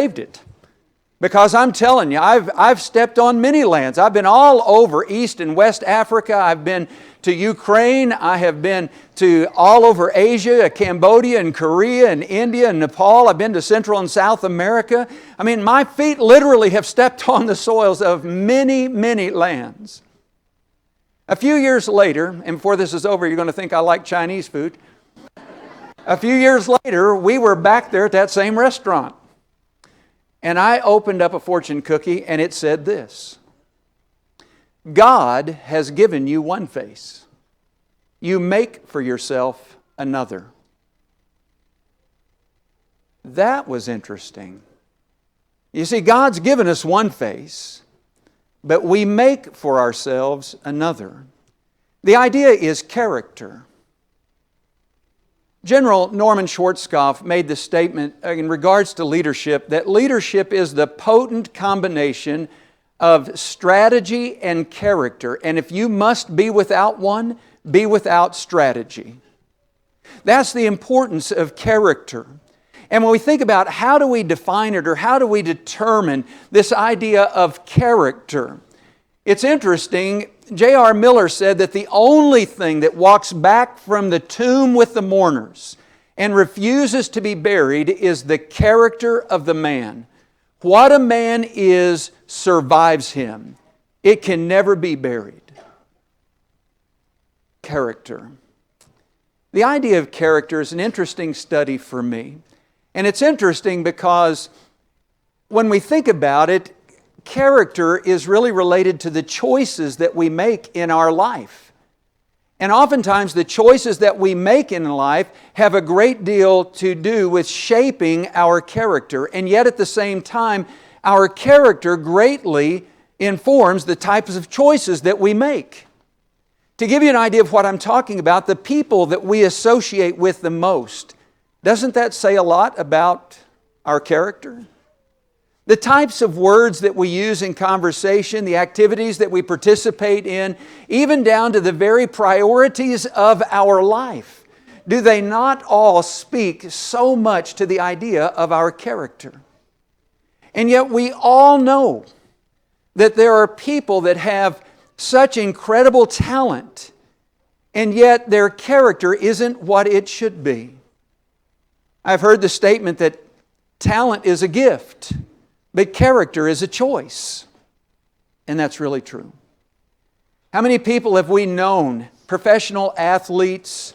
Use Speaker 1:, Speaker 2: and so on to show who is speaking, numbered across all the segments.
Speaker 1: saved it. Because I'm telling you, I've stepped on many lands. I've been all over East and West Africa. I've been to Ukraine. I have been to all over Asia, Cambodia and Korea and India and Nepal. I've been to Central and South America. I mean, my feet literally have stepped on the soils of many, many lands. A few years later, and before this is over, you're going to think I like Chinese food. A few years later, we were back there at that same restaurant. And I opened up a fortune cookie and it said this: God has given you one face. You make for yourself another. That was interesting. You see, God's given us one face, but we make for ourselves another. The idea is character. General Norman Schwarzkopf made the statement in regards to leadership that leadership is the potent combination of strategy and character. And if you must be without one, be without strategy. That's the importance of character. And when we think about how do we define it or how do we determine this idea of character, it's interesting. J.R. Miller said that the only thing that walks back from the tomb with the mourners and refuses to be buried is the character of the man. What a man is survives him. It can never be buried. Character. The idea of character is an interesting study for me. And it's interesting because when we think about it, character is really related to the choices that we make in our life. And oftentimes the choices that we make in life have a great deal to do with shaping our character. And yet at the same time, our character greatly informs the types of choices that we make. To give you an idea of what I'm talking about, the people that we associate with the most, doesn't that say a lot about our character? The types of words that we use in conversation, the activities that we participate in, even down to the very priorities of our life, do they not all speak so much to the idea of our character? And yet we all know that there are people that have such incredible talent, and yet their character isn't what it should be. I've heard the statement that talent is a gift, but character is a choice. And that's really true. How many people have we known, professional athletes,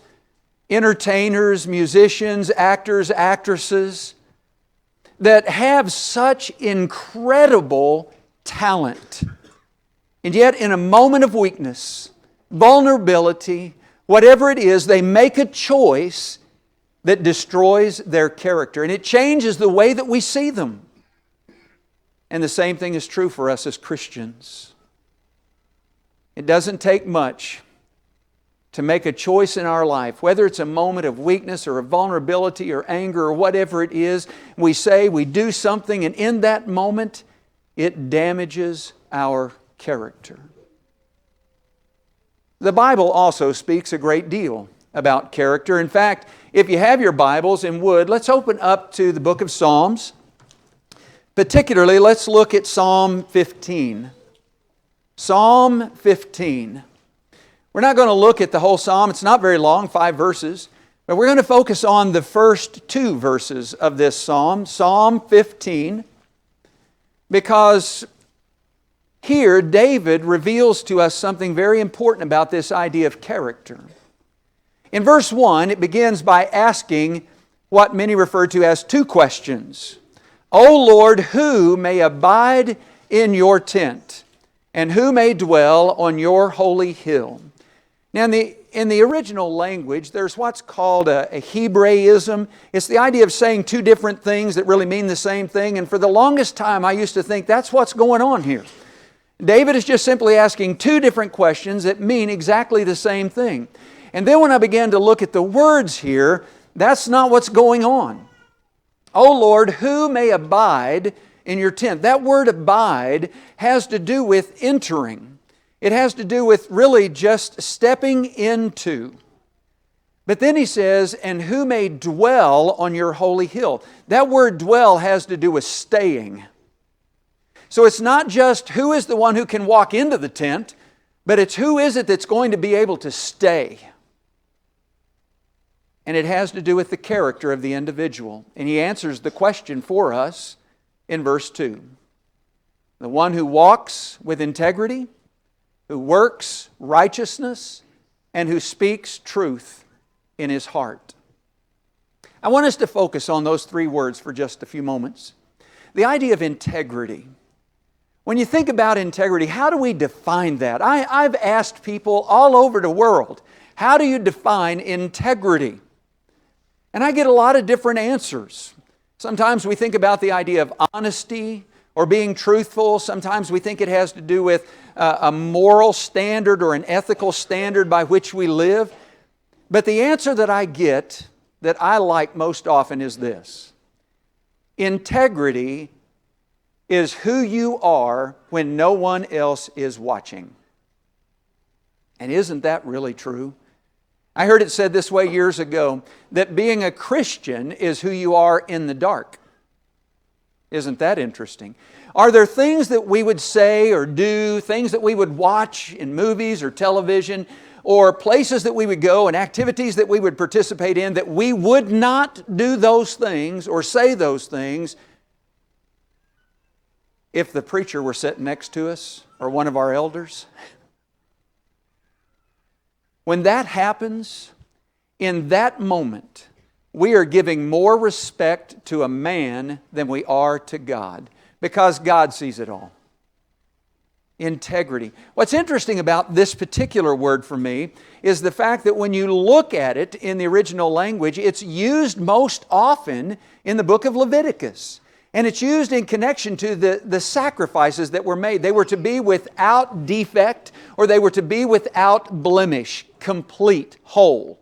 Speaker 1: entertainers, musicians, actors, actresses, that have such incredible talent, and yet in a moment of weakness, vulnerability, whatever it is, they make a choice that destroys their character, and it changes the way that we see them. And the same thing is true for us as Christians. It doesn't take much to make a choice in our life, whether it's a moment of weakness or a vulnerability or anger or whatever it is. We say, we do something, and in that moment, it damages our character. The Bible also speaks a great deal about character. In fact, if you have your Bibles and would, let's open up to the book of Psalms. Particularly, let's look at Psalm 15. Psalm 15. We're not going to look at the whole psalm. It's not very long, 5 verses. But we're going to focus on the first 2 verses of this psalm, Psalm 15, because here David reveals to us something very important about this idea of character. In verse 1, it begins by asking what many refer to as 2 questions. O Lord, who may abide in your tent, and who may dwell on your holy hill? Now, in the original language, there's what's called a Hebraism. It's the idea of saying 2 different things that really mean the same thing. And for the longest time, I used to think that's what's going on here. David is just simply asking 2 different questions that mean exactly the same thing. And then when I began to look at the words here, that's not what's going on. O Lord, who may abide in your tent? That word abide has to do with entering. It has to do with really just stepping into. But then he says, and who may dwell on your holy hill. That word dwell has to do with staying. So it's not just who is the one who can walk into the tent, but it's who is it that's going to be able to stay. And it has to do with the character of the individual. And he answers the question for us in verse 2. The one who walks with integrity, who works righteousness, and who speaks truth in his heart. I want us to focus on those three words for just a few moments. The idea of integrity. When you think about integrity, how do we define that? I've asked people all over the world, how do you define integrity? And I get a lot of different answers. Sometimes we think about the idea of honesty or being truthful. Sometimes we think it has to do with a moral standard or an ethical standard by which we live. But the answer that I get, that I like most often, is this. Integrity is who you are when no one else is watching. And isn't that really true? I heard it said this way years ago, that being a Christian is who you are in the dark. Isn't that interesting? Are there things that we would say or do, things that we would watch in movies or television, or places that we would go and activities that we would participate in, that we would not do those things or say those things if the preacher were sitting next to us or one of our elders? When that happens, in that moment, we are giving more respect to a man than we are to God, because God sees it all. Integrity. What's interesting about this particular word for me is the fact that when you look at it in the original language, it's used most often in the book of Leviticus. And it's used in connection to the sacrifices that were made. They were to be without defect, or they were to be without blemish, complete, whole.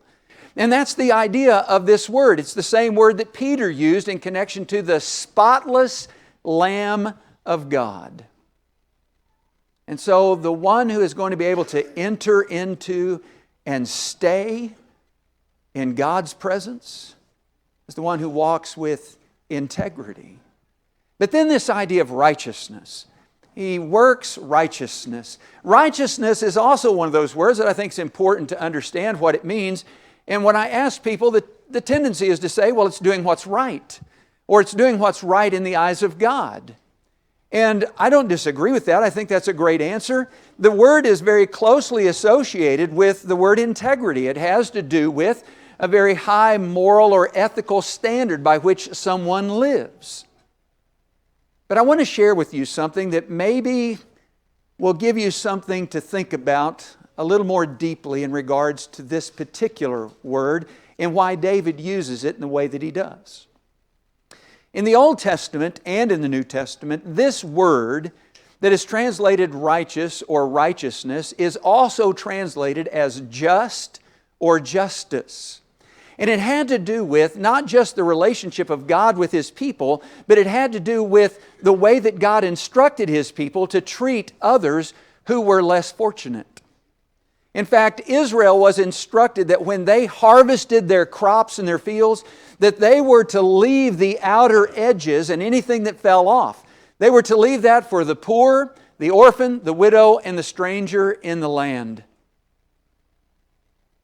Speaker 1: And that's the idea of this word. It's the same word that Peter used in connection to the spotless Lamb of God. And so the one who is going to be able to enter into and stay in God's presence is the one who walks with integrity. But then this idea of righteousness. He works righteousness. Righteousness is also one of those words that I think is important to understand what it means. And when I ask people, the tendency is to say, well, it's doing what's right, or it's doing what's right in the eyes of God. And I don't disagree with that. I think that's a great answer. The word is very closely associated with the word integrity. It has to do with a very high moral or ethical standard by which someone lives. But I want to share with you something that maybe will give you something to think about a little more deeply in regards to this particular word and why David uses it in the way that he does. In the Old Testament and in the New Testament, this word that is translated righteous or righteousness is also translated as just or justice. And it had to do with not just the relationship of God with His people, but it had to do with the way that God instructed His people to treat others who were less fortunate. In fact, Israel was instructed that when they harvested their crops in their fields, that they were to leave the outer edges and anything that fell off. They were to leave that for the poor, the orphan, the widow, and the stranger in the land.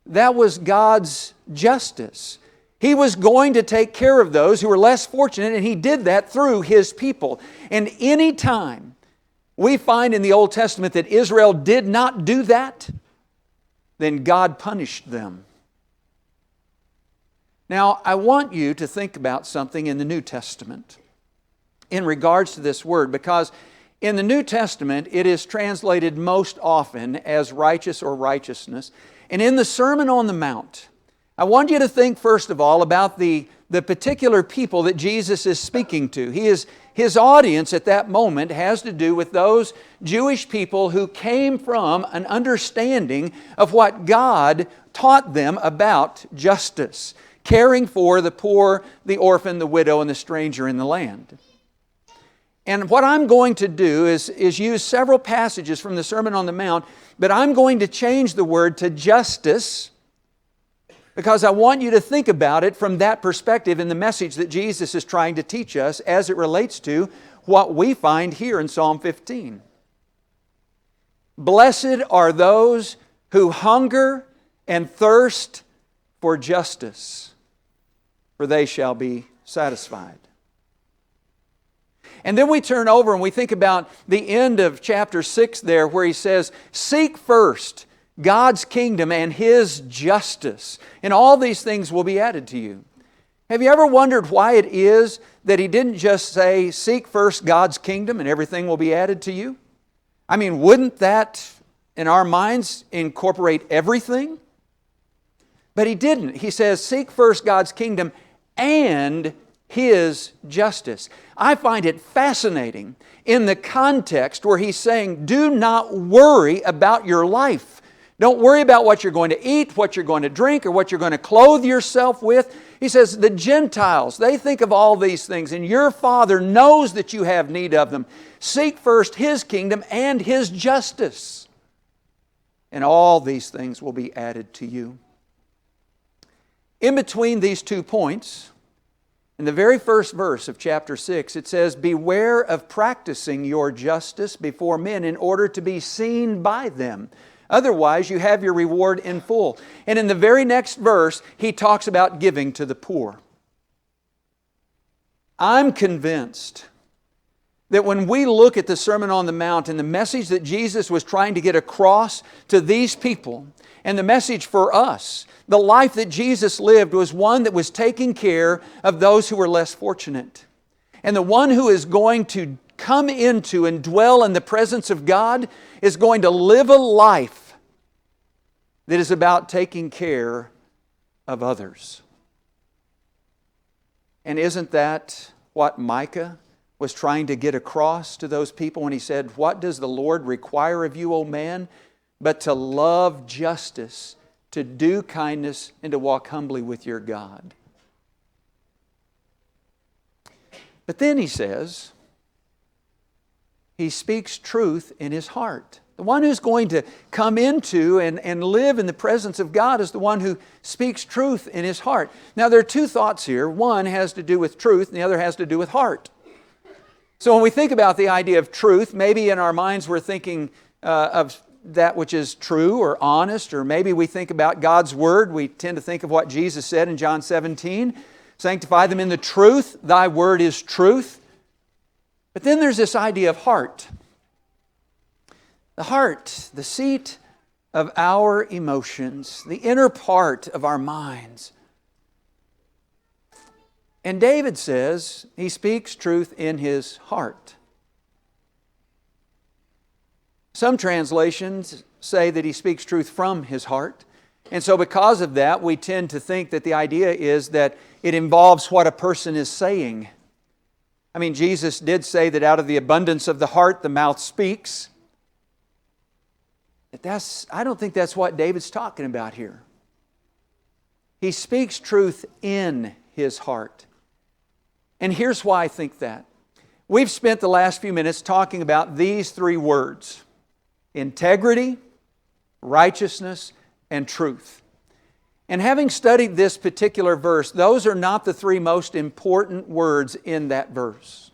Speaker 1: That was God's justice. He was going to take care of those who were less fortunate, and He did that through His people. And any time we find in the Old Testament that Israel did not do that, then God punished them. Now, I want you to think about something in the New Testament in regards to this word, because in the New Testament it is translated most often as righteous or righteousness. And in the Sermon on the Mount, I want you to think first of all about the particular people that Jesus is speaking to. His audience at that moment has to do with those Jewish people who came from an understanding of what God taught them about justice, caring for the poor, the orphan, the widow, and the stranger in the land. And what I'm going to do is use several passages from the Sermon on the Mount, but I'm going to change the word to justice, because I want you to think about it from that perspective in the message that Jesus is trying to teach us as it relates to what we find here in Psalm 15. Blessed are those who hunger and thirst for justice, for they shall be satisfied. And then we turn over and we think about the end of chapter 6 there, where he says, seek first God's kingdom and His justice, and all these things will be added to you. Have you ever wondered why it is that He didn't just say, seek first God's kingdom and everything will be added to you? I mean, wouldn't that in our minds incorporate everything? But He didn't. He says, seek first God's kingdom and His justice. I find it fascinating in the context where He's saying, do not worry about your life. Don't worry about what you're going to eat, what you're going to drink, or what you're going to clothe yourself with. He says, the Gentiles, they think of all these things, and your Father knows that you have need of them. Seek first His kingdom and His justice, and all these things will be added to you. In between these 2 points, in the very first verse of chapter 6, it says, beware of practicing your justice before men in order to be seen by them. Otherwise, you have your reward in full. And in the very next verse, he talks about giving to the poor. I'm convinced that when we look at the Sermon on the Mount and the message that Jesus was trying to get across to these people, and the message for us, the life that Jesus lived was one that was taking care of those who were less fortunate. And the one who is going to come into and dwell in the presence of God is going to live a life that is about taking care of others. And isn't that what Micah was trying to get across to those people when he said, what does the Lord require of you, O man, but to love justice, to do kindness, and to walk humbly with your God? But then he says, he speaks truth in his heart. The one who's going to come into and live in the presence of God is the one who speaks truth in his heart. Now there are 2 thoughts here. One has to do with truth and the other has to do with heart. So when we think about the idea of truth, maybe in our minds we're thinking of that which is true or honest, or maybe we think about God's Word. We tend to think of what Jesus said in John 17, sanctify them in the truth, thy word is truth. But then there's this idea of heart. The heart, the seat of our emotions, the inner part of our minds. And David says he speaks truth in his heart. Some translations say that he speaks truth from his heart. And so because of that, we tend to think that the idea is that it involves what a person is saying. I mean, Jesus did say that out of the abundance of the heart, the mouth speaks. But I don't think that's what David's talking about here. He speaks truth in his heart. And here's why I think that. We've spent the last few minutes talking about these 3 words: integrity, righteousness, and truth. And having studied this particular verse, those are not the 3 most important words in that verse.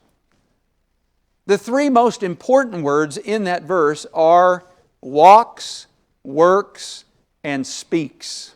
Speaker 1: The 3 most important words in that verse are walks, works, and speaks.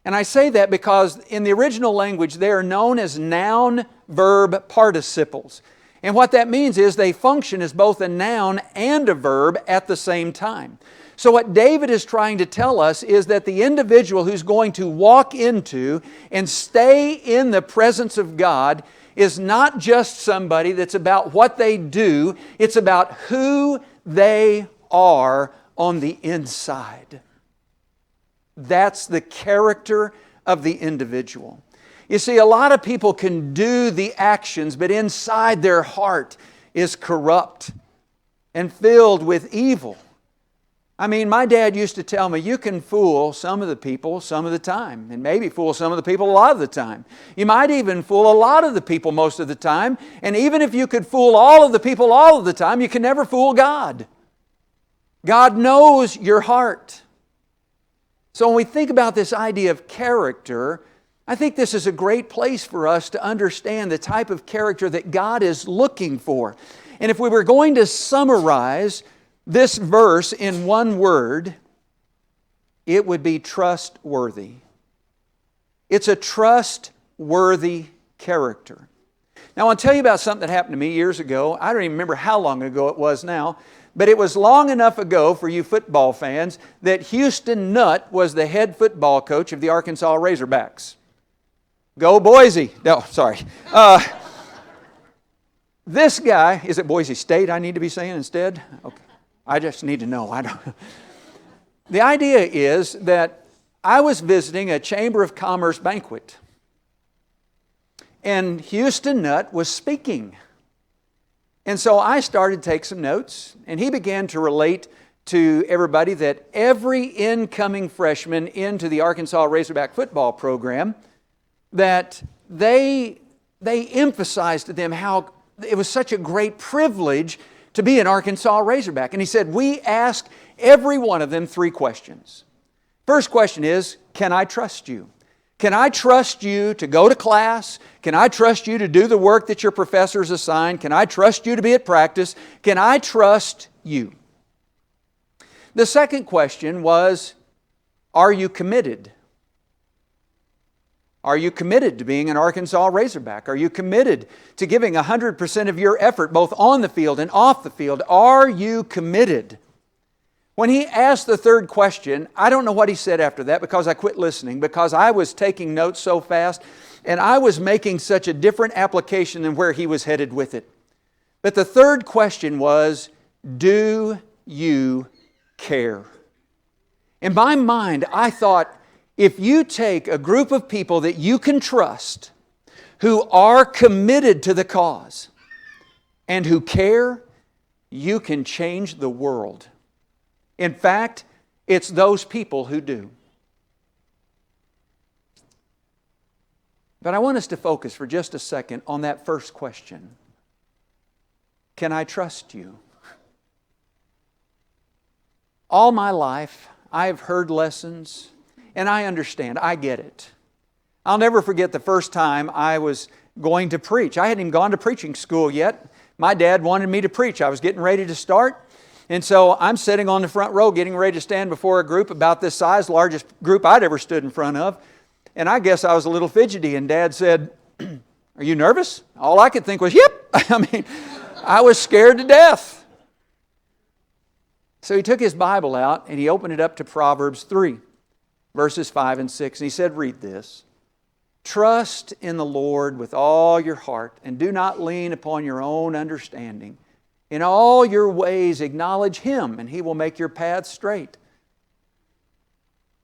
Speaker 1: And I say that because in the original language they are known as noun-verb participles. And what that means is they function as both a noun and a verb at the same time. So what David is trying to tell us is that the individual who's going to walk into and stay in the presence of God is not just somebody that's about what they do, it's about who they are on the inside. That's the character of the individual. You see, a lot of people can do the actions, but inside their heart is corrupt and filled with evil. I mean, my dad used to tell me, you can fool some of the people some of the time, and maybe fool some of the people a lot of the time. You might even fool a lot of the people most of the time, and even if you could fool all of the people all of the time, you can never fool God. God knows your heart. So when we think about this idea of character, I think this is a great place for us to understand the type of character that God is looking for. And if we were going to summarize this verse in one word, it would be trustworthy. It's a trustworthy character. Now, I'll tell you about something that happened to me years ago. I don't even remember how long ago it was now, but it was long enough ago for you football fans that Houston Nutt was the head football coach of the Arkansas Razorbacks. Go Boise! No, sorry. This guy, is it Boise State I need to be saying instead? Okay. I just need to know. I don't. The idea is that I was visiting a Chamber of Commerce banquet, and Houston Nutt was speaking. And so I started to take some notes, and he began to relate to everybody that every incoming freshman into the Arkansas Razorback football program, that they emphasized to them how it was such a great privilege to be an Arkansas Razorback. And he said, we ask every one of them 3 questions. First question is, can I trust you? Can I trust you to go to class? Can I trust you to do the work that your professors assign? Can I trust you to be at practice? Can I trust you? The second question was, are you committed? Are you committed to being an Arkansas Razorback? Are you committed to giving 100% of your effort both on the field and off the field? Are you committed? When he asked the third question, I don't know what he said after that because I quit listening, because I was taking notes so fast and I was making such a different application than where he was headed with it. But the third question was, do you care? In my mind, I thought, if you take a group of people that you can trust, who are committed to the cause, and who care, you can change the world. In fact, it's those people who do. But I want us to focus for just a second on that first question. Can I trust you? All my life, I've heard lessons, and I understand, I get it. I'll never forget the first time I was going to preach. I hadn't even gone to preaching school yet. My dad wanted me to preach. I was getting ready to start. And so I'm sitting on the front row getting ready to stand before a group about this size, largest group I'd ever stood in front of. And I guess I was a little fidgety, and Dad said, are you nervous? All I could think was, yep. I was scared to death. So he took his Bible out and he opened it up to Proverbs 3. Verses 5 and 6, and he said, read this. Trust in the Lord with all your heart, and do not lean upon your own understanding. In all your ways acknowledge Him, and He will make your paths straight.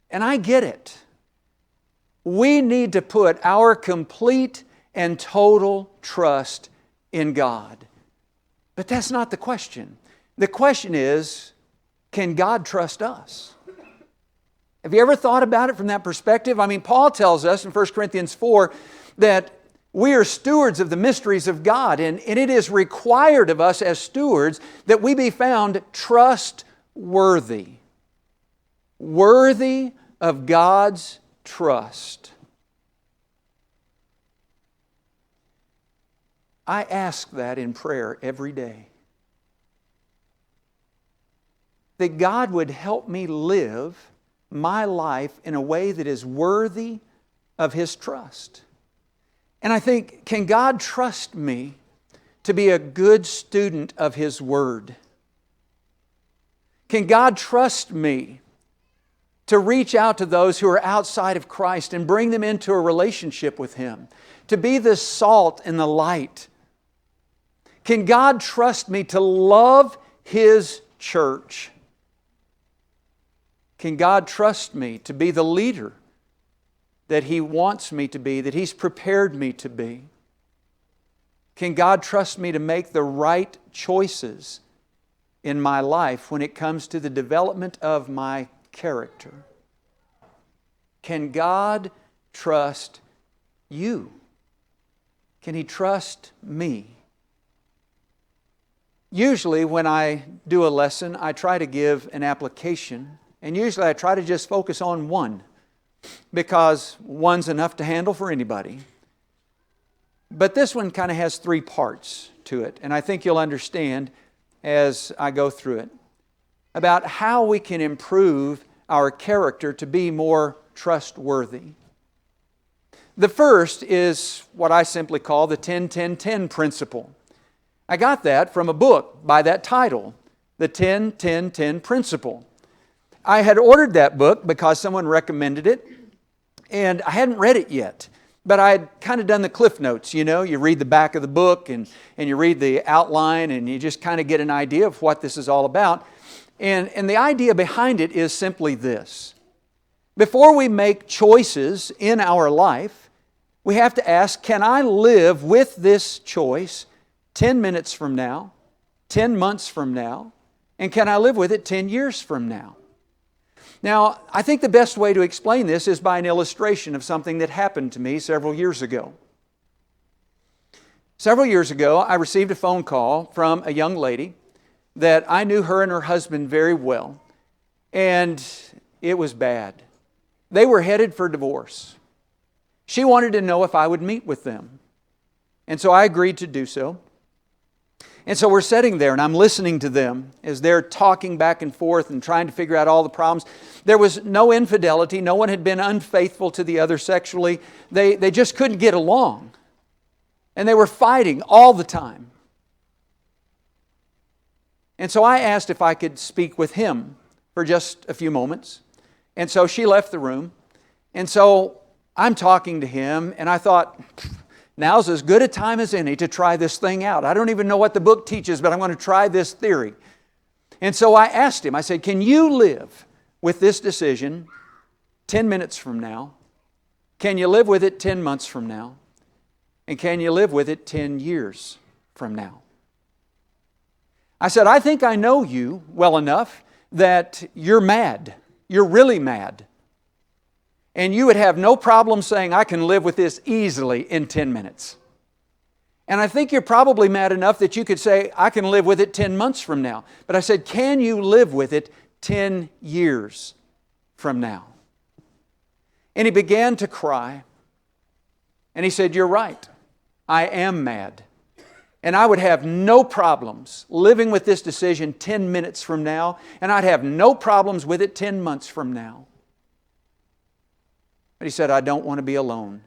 Speaker 1: And I get it. We need to put our complete and total trust in God. But that's not the question. The question is, can God trust us? Have you ever thought about it from that perspective? Paul tells us in 1 Corinthians 4 that we are stewards of the mysteries of God, and it is required of us as stewards that we be found trustworthy. Worthy of God's trust. I ask that in prayer every day. That God would help me live my life in a way that is worthy of His trust. And I think, can God trust me to be a good student of His Word? Can God trust me to reach out to those who are outside of Christ and bring them into a relationship with Him? To be the salt and the light? Can God trust me to love His church? Can God trust me to be the leader that He wants me to be, that He's prepared me to be? Can God trust me to make the right choices in my life when it comes to the development of my character? Can God trust you? Can He trust me? Usually when I do a lesson, I try to give an application And usually I try to just focus on one, because one's enough to handle for anybody. But this one kind of has three parts to it, and I think you'll understand as I go through it, about how we can improve our character to be more trustworthy. The first is what I simply call the 10-10-10 principle. I got that from a book by that title, the 10-10-10 principle. I had ordered that book because someone recommended it, and I hadn't read it yet. But I had kind of done the cliff notes, you know. You read the back of the book and you read the outline and you just kind of get an idea of what this is all about. And the idea behind it is simply this. Before we make choices in our life, we have to ask, can I live with this choice 10 minutes from now, 10 months from now, and can I live with it 10 years from now? Now, I think the best way to explain this is by an illustration of something that happened to me several years ago. Several years ago, I received a phone call from a young lady that I knew her and her husband very well, and it was bad. They were headed for divorce. She wanted to know if I would meet with them, and so I agreed to do so. And so we're sitting there and I'm listening to them as they're talking back and forth and trying to figure out all the problems. There was no infidelity. No one had been unfaithful to the other sexually. They just couldn't get along. And they were fighting all the time. And so I asked if I could speak with him for just a few moments. And so she left the room. And so I'm talking to him and I thought, now's as good a time as any to try this thing out. I don't even know what the book teaches, but I'm going to try this theory. And so I asked him, I said, can you live with this decision 10 minutes from now? Can you live with it 10 months from now? And can you live with it 10 years from now? I said, I think I know you well enough that you're mad. You're really mad. And you would have no problem saying, I can live with this easily in 10 minutes. And I think you're probably mad enough that you could say, I can live with it 10 months from now. But I said, can you live with it 10 years from now? And he began to cry. And he said, you're right. I am mad. And I would have no problems living with this decision 10 minutes from now. And I'd have no problems with it 10 months from now. But he said, I don't want to be alone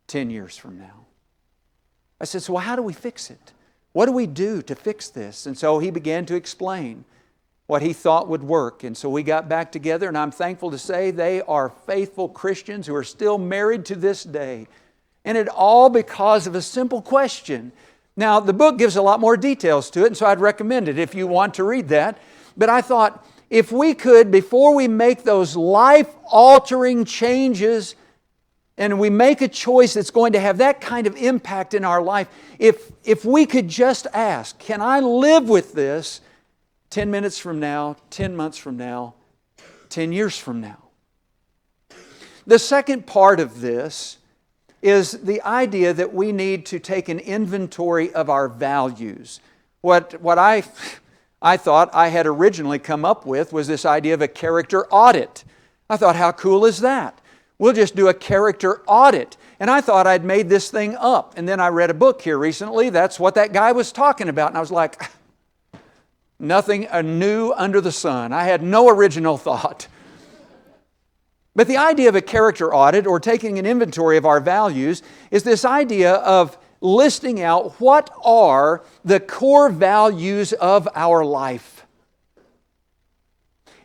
Speaker 1: 10 years from now. I said, so how do we fix it? What do we do to fix this? And so he began to explain what he thought would work. And so we got back together, and I'm thankful to say they are faithful Christians who are still married to this day. And it all because of a simple question. Now, the book gives a lot more details to it, and so I'd recommend it if you want to read that. But I thought, if we could, before we make those life-altering changes and we make a choice that's going to have that kind of impact in our life, if we could just ask, can I live with this 10 minutes from now, 10 months from now, 10 years from now? The second part of this is the idea that we need to take an inventory of our values. What I thought I had originally come up with was this idea of a character audit. I thought, how cool is that? We'll just do a character audit. And I thought I'd made this thing up. And then I read a book here recently. That's what that guy was talking about. And I was like, nothing new under the sun. I had no original thought. But the idea of a character audit, or taking an inventory of our values, is this idea of listing out what are the core values of our life.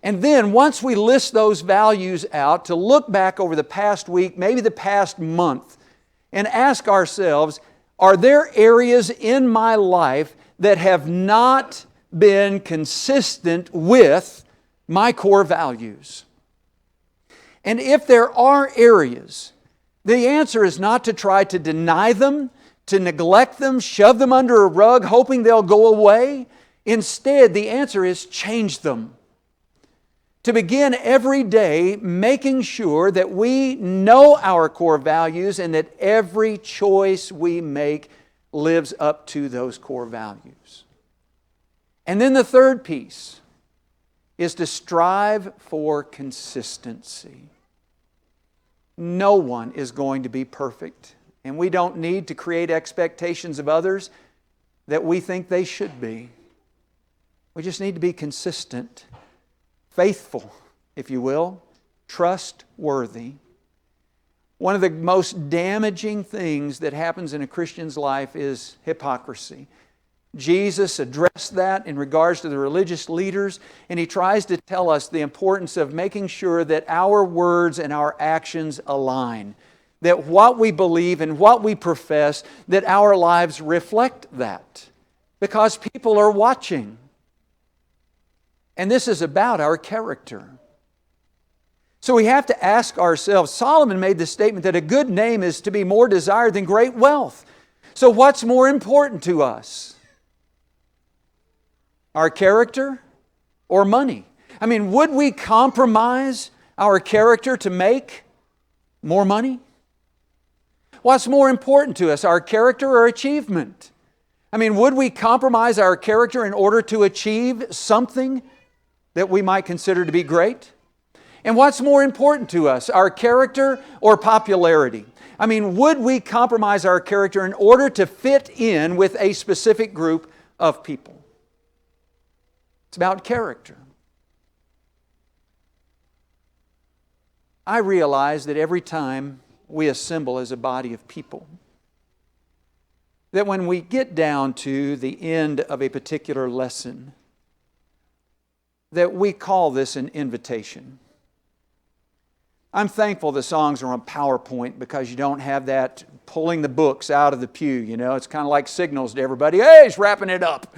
Speaker 1: And then once we list those values out, to look back over the past week, maybe the past month, and ask ourselves, are there areas in my life that have not been consistent with my core values? And if there are areas, the answer is not to try to deny them, to neglect them, shove them under a rug, hoping they'll go away. Instead, the answer is change them. To begin every day making sure that we know our core values and that every choice we make lives up to those core values. And then the third piece is to strive for consistency. No one is going to be perfect, and we don't need to create expectations of others that we think they should be. We just need to be consistent, faithful, if you will, trustworthy. One of the most damaging things that happens in a Christian's life is hypocrisy. Jesus addressed that in regards to the religious leaders, and He tries to tell us the importance of making sure that our words and our actions align. That what we believe and what we profess, that our lives reflect that. Because people are watching. And this is about our character. So we have to ask ourselves, Solomon made the statement that a good name is to be more desired than great wealth. So what's more important to us? Our character or money? I mean, would we compromise our character to make more money? What's more important to us, our character or achievement? I mean, would we compromise our character in order to achieve something that we might consider to be great? And what's more important to us, our character or popularity? I mean, would we compromise our character in order to fit in with a specific group of people? It's about character. I realize that every time we assemble as a body of people, that when we get down to the end of a particular lesson, that we call this an invitation. I'm thankful the songs are on PowerPoint because you don't have that pulling the books out of the pew, you know. It's kind of like signals to everybody, hey, he's wrapping it up.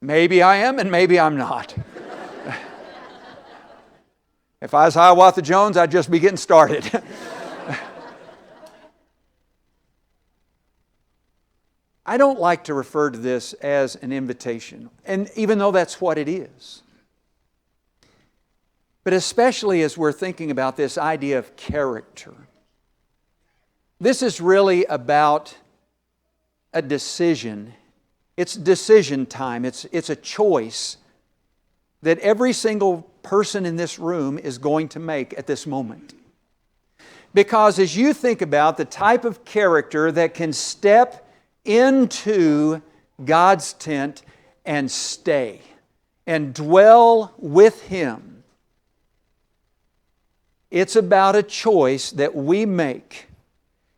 Speaker 1: Maybe I am and maybe I'm not. If I was Hiawatha Jones, I'd just be getting started. I don't like to refer to this as an invitation, and even though that's what it is. But especially as we're thinking about this idea of character, this is really about a decision. It's decision time. It's a choice that every single person in this room is going to make at this moment. Because as you think about the type of character that can step into God's tent and stay and dwell with Him, it's about a choice that we make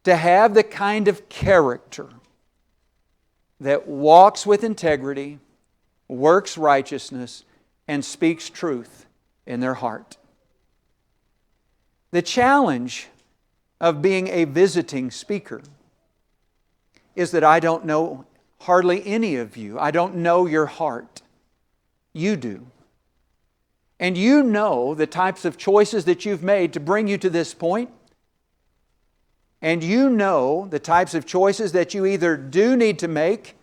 Speaker 1: to have the kind of character that walks with integrity, works righteousness, and speaks truth in their heart. The challenge of being a visiting speaker is that I don't know hardly any of you. I don't know your heart. You do. And you know the types of choices that you've made to bring you to this point. And you know the types of choices that you either do need to make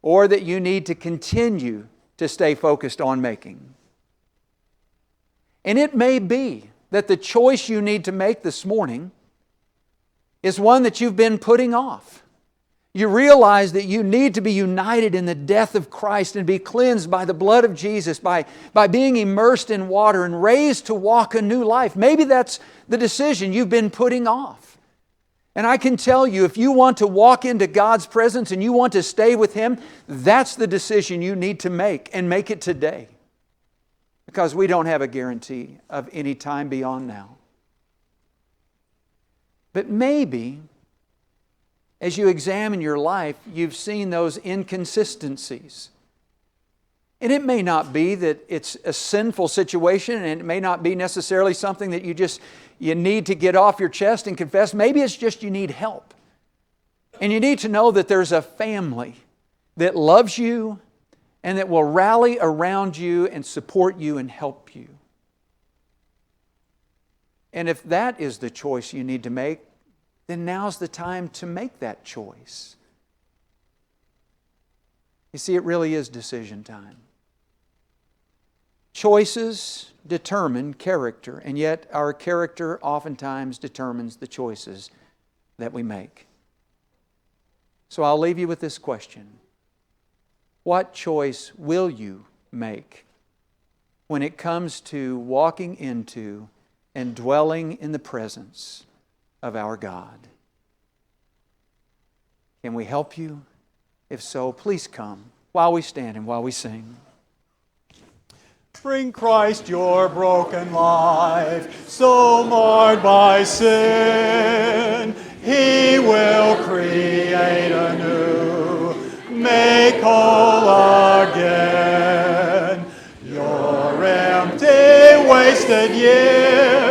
Speaker 1: or that you need to continue to stay focused on making. And it may be that the choice you need to make this morning is one that you've been putting off. You realize that you need to be united in the death of Christ and be cleansed by the blood of Jesus, by being immersed in water and raised to walk a new life. Maybe that's the decision you've been putting off. And I can tell you, if you want to walk into God's presence and you want to stay with Him, that's the decision you need to make, and make it today. Because we don't have a guarantee of any time beyond now. But maybe, as you examine your life, you've seen those inconsistencies. And it may not be that it's a sinful situation, and it may not be necessarily something that you need to get off your chest and confess. Maybe it's just you need help. And you need to know that there's a family that loves you and that will rally around you and support you and help you. And if that is the choice you need to make, then now's the time to make that choice. You see, it really is decision time. Choices determine character, and yet our character oftentimes determines the choices that we make. So I'll leave you with this question. What choice will you make when it comes to walking into and dwelling in the presence of our God? Can we help you? If so, please come while we stand and while we sing.
Speaker 2: Bring Christ your broken life, so marred by sin. He will create anew, make whole again. Your empty, wasted years